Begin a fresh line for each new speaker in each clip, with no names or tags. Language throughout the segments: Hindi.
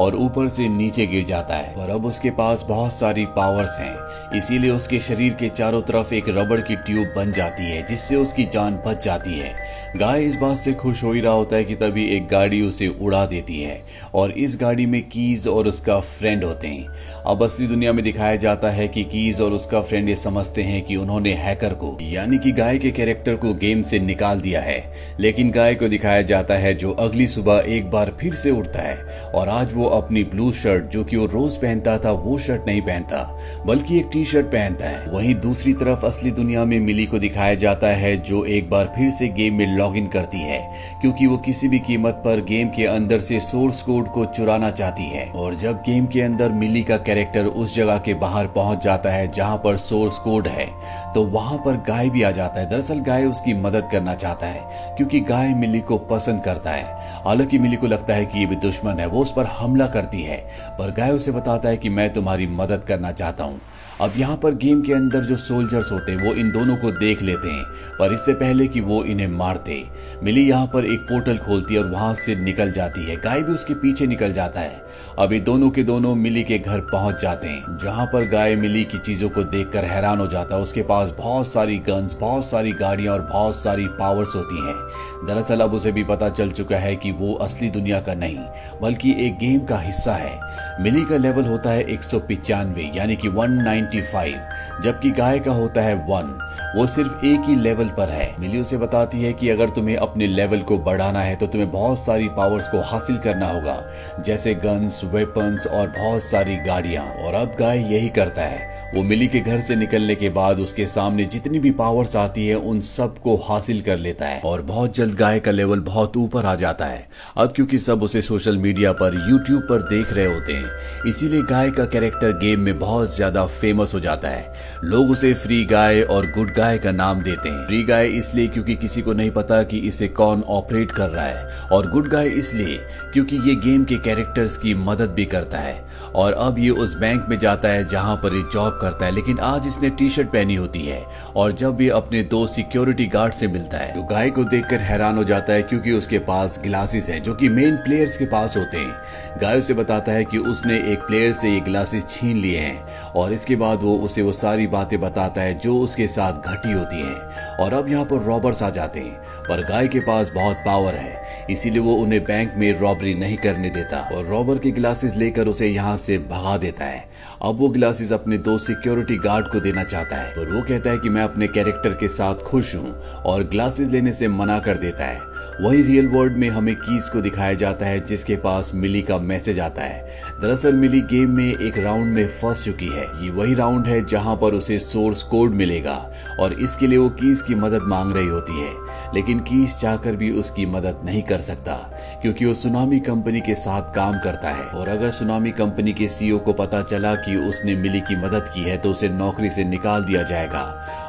और ऊपर से नीचे गिर जाता है। और अब उसके पास बहुत सारी पावर्स हैं, इसीलिए उसके शरीर के चारों तरफ एक रबड़ की ट्यूब बन जाती है जिससे उसकी जान बच जाती है। गाय इस बात से खुश हो ही रहा होता है कि तभी एक गाड़ी उसे उड़ा देती है और इस गाड़ी में कीज और उसका फ्रेंड होते हैं। अब असली दुनिया में दिखाया जाता है कि कीज और उसका फ्रेंड ये समझते हैं कि उन्होंने हैकर को यानी कि गाय के कैरेक्टर को गेम से निकाल दिया है, लेकिन गाय को दिखाया जाता है जो अगली सुबह एक बार फिर से उठता है और आज वो अपनी ब्लू शर्ट जो कि वो रोज पहनता था वो शर्ट नहीं पहनता बल्कि एक टी शर्ट पहनता है। वहीं दूसरी तरफ असली दुनिया में मिली को दिखाया जाता है जो एक बार फिर से गेम में लॉग इन करती है क्योंकि वो किसी भी कीमत पर गेम के अंदर से सोर्स कोड को चुराना चाहती है। और जब गेम के अंदर मिली का कैरेक्टर उस जगह के बाहर पहुंच जाता है जहां पर सोर्स कोड है तो वहां पर गाय भी आ जाता है। दरअसल गाय उसकी मदद करना चाहता है क्योंकि गाय मिली को पसंद करता है। हालांकि मिली को लगता है कि ये भी दुश्मन है, वो उस पर हमला करती है, पर गाय उसे बताता है कि मैं तुम्हारी मदद करना चाहता हूँ। अब यहाँ पर गेम के अंदर जो सोल्जर्स होते हैं वो इन दोनों को देख लेते हैं, पर इससे पहले कि वो इन्हें मारते मिली यहाँ पर एक पोर्टल खोलती है और वहां से निकल जाती है। गाय भी उसके पीछे निकल जाता है। अब ये दोनों के दोनों मिली के घर पहुंच जाते हैं जहां पर गाय मिली की चीजों को देखकर हैरान हो जाता है। उसके पास बहुत सारी गन्स, बहुत सारी गाड़ियां और बहुत सारी पावर्स होती हैं। दरअसल अब उसे भी पता चल चुका है कि वो असली दुनिया का नहीं बल्कि एक गेम का हिस्सा है। मिली का लेवल होता है 195 यानी कि 195, जबकि गाय का होता है 1, वो सिर्फ एक ही लेवल पर है। मिली उसे बताती है कि अगर तुम्हें अपने लेवल को बढ़ाना है तो तुम्हें बहुत सारी पावर्स को हासिल करना होगा, जैसे गन्स, वेपन्स और बहुत सारी गाड़ियां। और अब गाय यही करता है। वो मिली के घर से निकलने के बाद उसके सामने जितनी भी पावर्स आती है उन सब को हासिल कर लेता है और बहुत जल्द गाय का लेवल बहुत ऊपर आ जाता है। अब क्योंकि सब उसे सोशल मीडिया पर, यूट्यूब पर देख रहे होते हैं, इसीलिए गाय का कैरेक्टर गेम में बहुत ज्यादा फेमस हो जाता है। लोग उसे फ्री गाय और गुड गाय का नाम देते हैं। फ्री गाय इसलिए क्योंकि किसी को नहीं पता कि इसे कौन ऑपरेट कर रहा है, और गुड गाय इसलिए क्योंकि ये गेम के कैरेक्टर्स की मदद भी करता है। और अब ये उस बैंक में जाता है जहां पर ये जॉब करता है, लेकिन आज इसने टी शर्ट पहनी होती है। और जब ये अपने दो सिक्योरिटी गार्ड से मिलता है तो गाय को देखकर हैरान हो जाता है क्योंकि उसके पास ग्लासेस हैं जो कि मेन प्लेयर्स के पास होते हैं। गाय उसे बताता है कि उसने एक प्लेयर से ये ग्लासेस छीन लिए हैं और इसके बाद वो उसे वो सारी बातें बताता है जो उसके साथ घटी होती हैं। और अब यहाँ पर रॉबर्स आ जाते हैं, पर गाय के पास बहुत पावर है इसीलिए वो उन्हें बैंक में रॉबरी नहीं करने देता और रॉबर के ग्लासेस लेकर उसे यहाँ से भगा देता है। अब वो ग्लासेस अपने दो सिक्योरिटी गार्ड को देना चाहता है, पर वो कहता है कि मैं अपने कैरेक्टर के साथ खुश हूँ और ग्लासेस लेने से मना कर देता है। वही रियल वर्ल्ड में हमें कीज को दिखाया जाता है जिसके पास मिली का मैसेज आता है। दरअसल मिली गेम में एक राउंड में फंस चुकी है। ये वही राउंड है जहां पर उसे सोर्स कोड मिलेगा और इसके लिए वो कीज की मदद मांग रही होती है, लेकिन कीज चाहकर भी उसकी मदद नहीं कर सकता क्योंकि वो सुनामी कंपनी के साथ काम करता है। और अगर सुनामी कंपनी के सीईओ को पता चला कि उसने मिली की मदद की है तो उसे नौकरी से निकाल दिया जाएगा।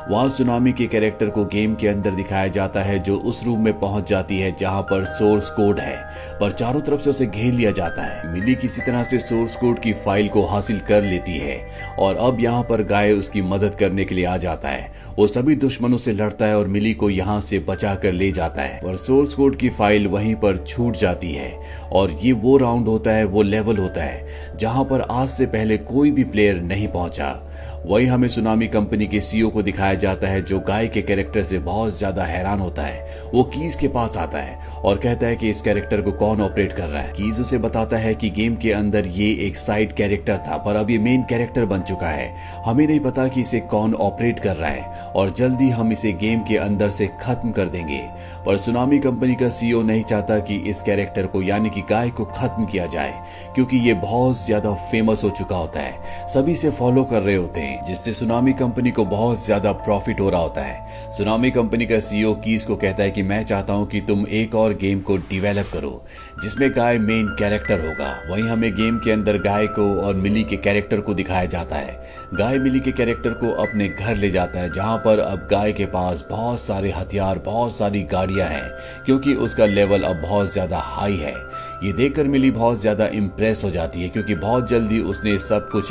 वहां सुनामी के कैरेक्टर को गेम के अंदर दिखाया जाता है जो उस रूम में पहुंच जाती है जहां पर सोर्स कोड है, पर चारों तरफ से उसे घेर लिया जाता है। मिली किसी तरह से सोर्स कोड की फाइल को हासिल कर लेती है और अब यहाँ पर गाय उसकी मदद करने के लिए आ जाता है। वो सभी दुश्मनों से लड़ता है और मिली को यहाँ से बचा कर ले जाता है, और सोर्स कोड की फाइल वहीं पर छूट जाती है। और ये वो राउंड होता है, वो लेवल होता है जहां पर आज से पहले कोई भी प्लेयर नहीं पहुंचा। वही हमें सुनामी कंपनी के सीईओ को दिखाया जाता है जो गाय के कैरेक्टर से बहुत ज्यादा हैरान होता है। वो कीज के पास आता है और कहता है कि इस कैरेक्टर को कौन ऑपरेट कर रहा है। कीज उसे बताता है कि गेम के अंदर ये एक साइड कैरेक्टर था पर अब ये मेन कैरेक्टर बन चुका है। हमें नहीं पता कि इसे कौन ऑपरेट कर रहा है और जल्दी हम इसे गेम के अंदर से खत्म कर देंगे। पर सुनामी कंपनी का सीईओ नहीं चाहता कि इस कैरेक्टर को यानी कि गाय को खत्म किया जाए क्योंकि ये बहुत ज्यादा फेमस हो चुका होता है, सभी से फॉलो कर रहे होते हैं, जिससे सुनामी कंपनी को बहुत ज्यादा प्रॉफिट हो रहा होता है। सुनामी कंपनी का सीईओ कीज को कहता है कि मैं चाहता हूं कि तुम एक और गेम को डेवलप करो जिसमें गाय मेन कैरेक्टर होगा। वहीं हमें गेम के अंदर गाय को और मिली के कैरेक्टर को दिखाया जाता है। गाय मिली के कैरेक्टर को अपने घर ले जाता है जहां पर अब गाय के पास बहुत सारे हथियार, बहुत सारी गाड़ियां हैं क्योंकि उसका लेवल अब बहुत ज्यादा हाई है। ये देखकर मिली बहुत ज्यादा इम्प्रेस हो जाती है क्योंकि बहुत जल्दी उसने सब कुछ